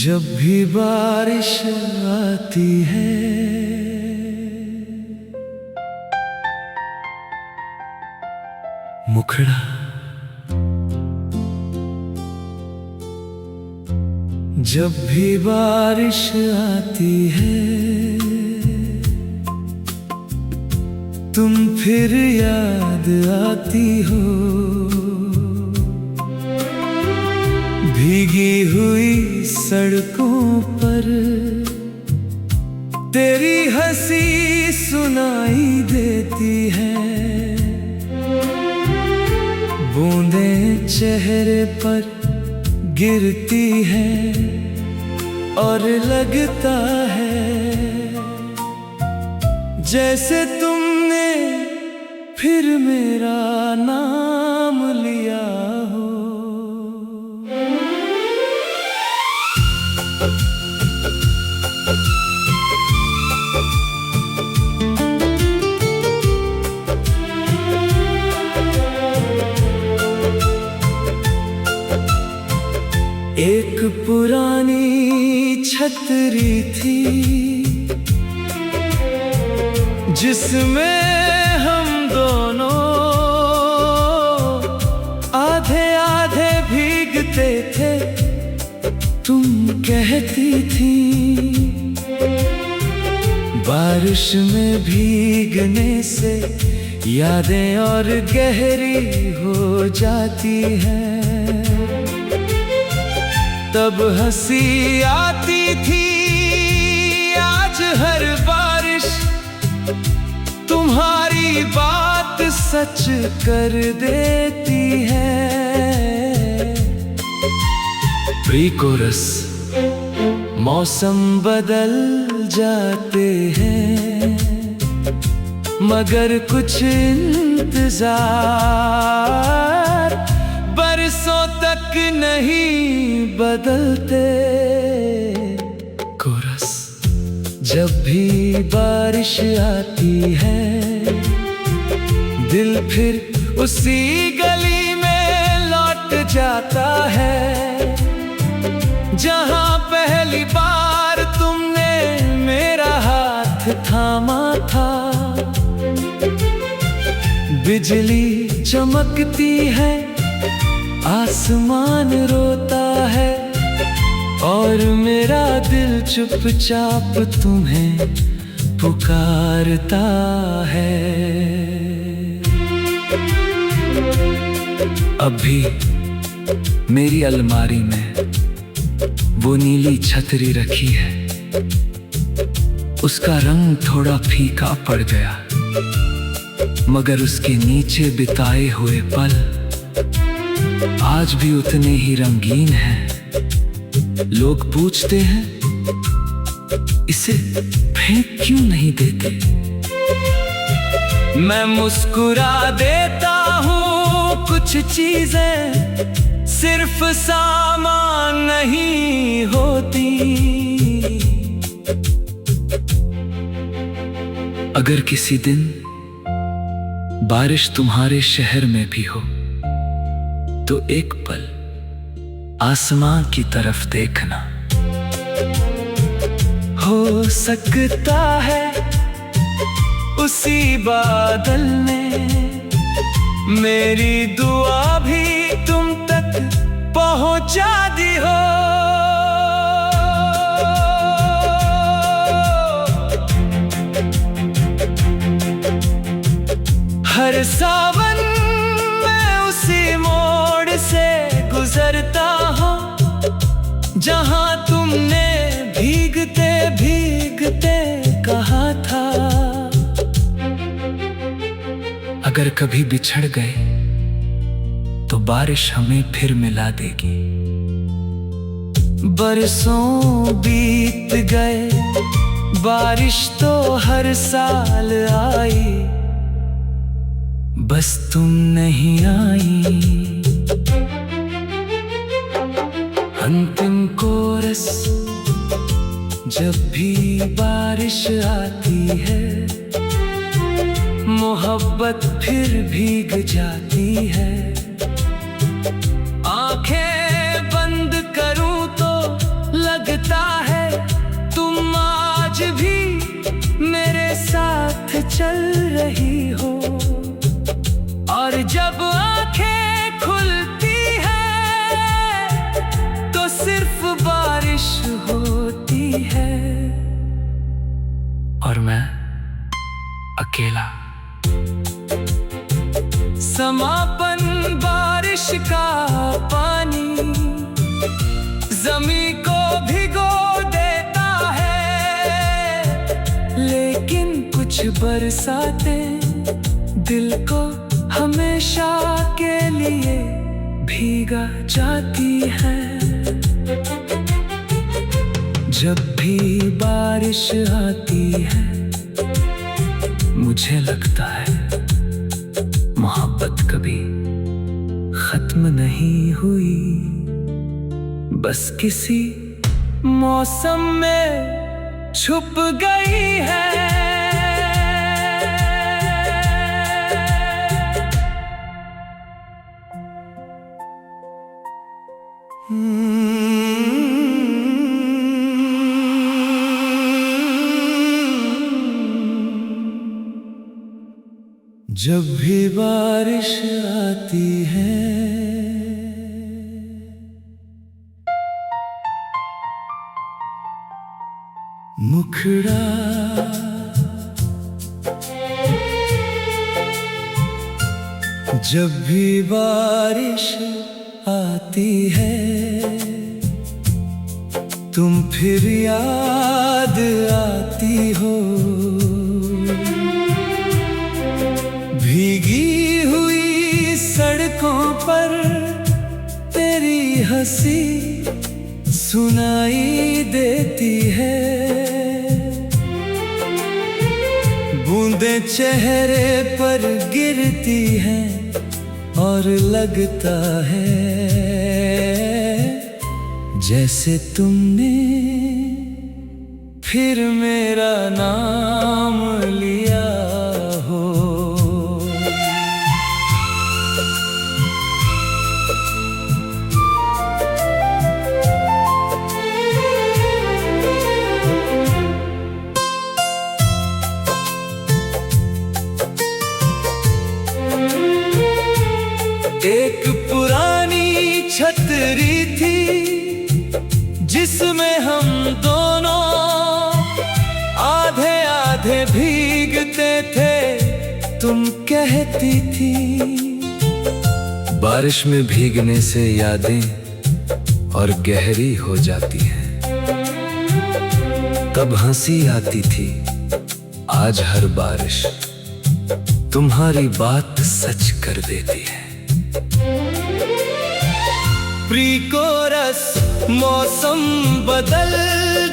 जब भी बारिश आती है मुखड़ा जब भी बारिश आती है तुम फिर याद आती हो। भीगी हुई सड़कों पर तेरी हंसी सुनाई देती है। बूंदें चेहरे पर गिरती है और लगता है जैसे तुमने फिर मेरा नाम लिया हो। एक पुरानी छतरी थी जिसमें हम दोनों आधे आधे भीगते थे। तुम कहती थी बारिश में भीगने से यादें और गहरी हो जाती हैं। तब हंसी आती थी, आज हर बारिश तुम्हारी बात सच कर देती है। प्री कोरस मौसम बदल जाते हैं मगर कुछ इंतजार बरसों तक नहीं बदलते। कोरस जब भी बारिश आती है दिल फिर उसी गली में लौट जाता है जहां पहली बार तुमने मेरा हाथ थामा था। बिजली चमकती है, आसमान रोता है और मेरा दिल चुपचाप तुम्हें पुकारता है। अभी मेरी अलमारी में वो नीली छतरी रखी है, उसका रंग थोड़ा फीका पड़ गया मगर उसके नीचे बिताए हुए पल आज भी उतने ही रंगीन हैं। लोग पूछते हैं इसे फेंक क्यों नहीं देते। मैं मुस्कुरा देता हूँ, कुछ चीजें सिर्फ सामान नहीं होती। अगर किसी दिन बारिश तुम्हारे शहर में भी हो तो एक पल आसमां की तरफ देखना। हो सकता है उसी बादल ने मेरी दुआ भी तुम तक पहुंचा दी हो। हर सावन में उसी मोड़ से गुजरता हूँ जहां तुमने भीगते भीगते कहा था। अगर कभी बिछड़ गए तो बारिश हमें फिर मिला देगी। बरसों बीत गए, बारिश तो हर साल आई, बस तुम नहीं आई। अंतिम कोरस जब भी बारिश आती है मोहब्बत फिर भीग जाती है। आंखें बंद करूं तो लगता लगता है तुम आज भी मेरे साथ चल रही हो। और जब आंखें खुलती है तो सिर्फ बारिश होती है और मैं अकेला। समापन बारिश का पानी जमीन को भिगो देता है, लेकिन कुछ बरसातें दिल को हमेशा के लिए भीगा जाती है। जब भी बारिश आती है मुझे लगता है मोहब्बत कभी खत्म नहीं हुई, बस किसी मौसम में छुप गई है। जब भी बारिश आती है मुखड़ा जब भी बारिश आती है तुम फिर याद आती हो। भीगी हुई सड़कों पर तेरी हंसी सुनाई देती है। बूंदें चेहरे पर गिरती हैं और लगता है जैसे तुमने फिर मेरा नाम लिया हो। एक पुरानी छतरी थी जिसमें हम दोनों आधे आधे भीगते थे। तुम कहती थी बारिश में भीगने से यादें और गहरी हो जाती हैं। तब हंसी आती थी, आज हर बारिश तुम्हारी बात सच कर देती है। प्री कोरस मौसम बदल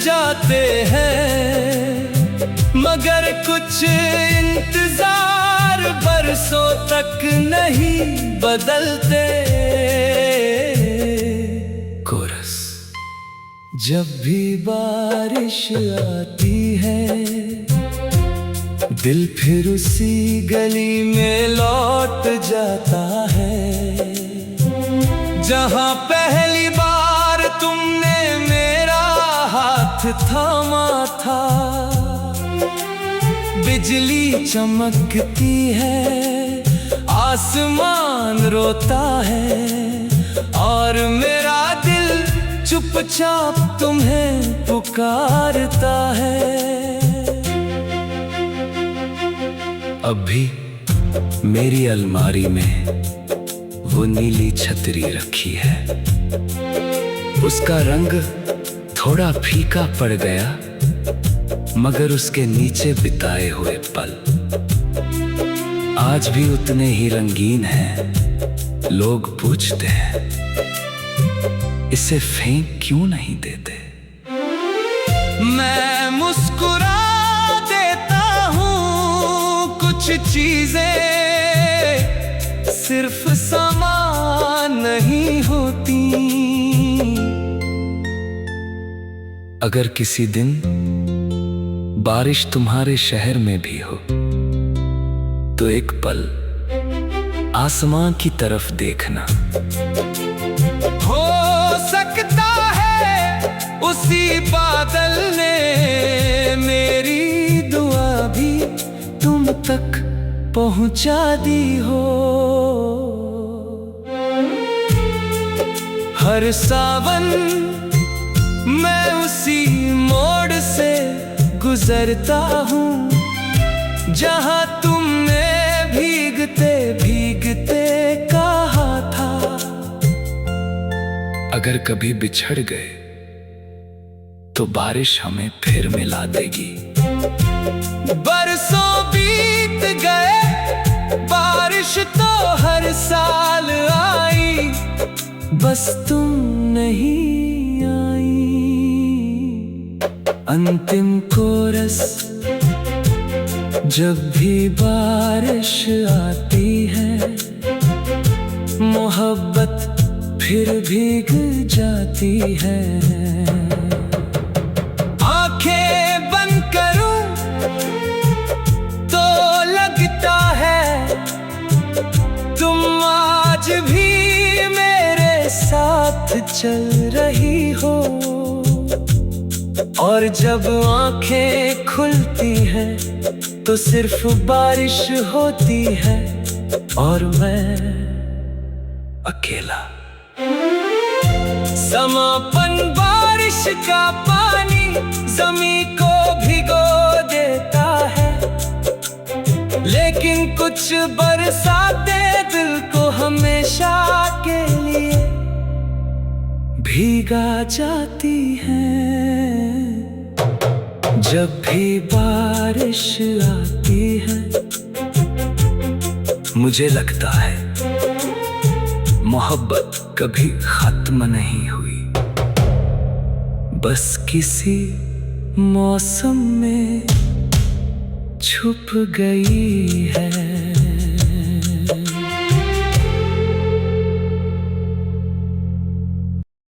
जाते हैं मगर कुछ इंतजार बरसों तक नहीं बदलते। कोरस जब भी बारिश आती है दिल फिर उसी गली में लौट जाता है जहां पहली बार तुमने मेरा हाथ थामा था। बिजली चमकती है, आसमान रोता है और मेरा दिल चुपचाप तुम्हें पुकारता है। अब भी मेरी अलमारी में वो नीली छतरी रखी है। उसका रंग थोड़ा फीका पड़ गया मगर उसके नीचे बिताए हुए पल आज भी उतने ही रंगीन हैं। लोग पूछते हैं इसे फेंक क्यों नहीं देते। मैं मुस्कुरा देता हूँ, कुछ चीजें सिर्फ सामान नहीं होती। अगर किसी दिन बारिश तुम्हारे शहर में भी हो तो एक पल आसमां की तरफ देखना। हो सकता है उसी बादल ने मेरी दुआ भी तुम तक पहुंचा दी हो। हर सावन मैं उसी मोड़ से गुजरता हूँ जहाँ तुमने भीगते भीगते कहा था। अगर कभी बिछड़ गए तो बारिश हमें फिर मिला देगी। बरसों बीत गए, बारिश तो हर साल आई, बस तुम नहीं आई। अंतिम कोरस जब भी बारिश आती है, मोहब्बत फिर भीग जाती है। आंखें बंद करूं तो लगता है तुम आज भी मेरे साथ चल रही हो। और जब आंखें खुलती हैं तो सिर्फ बारिश होती है और मैं अकेला। समापन बारिश का पानी ज़मीं को भिगो देता है, लेकिन कुछ बरसातें दिल को हमेशा के लिए भीगा जाती हैं। जब भी बारिश आती है मुझे लगता है मोहब्बत कभी खत्म नहीं हुई, बस किसी मौसम में छुप गई है।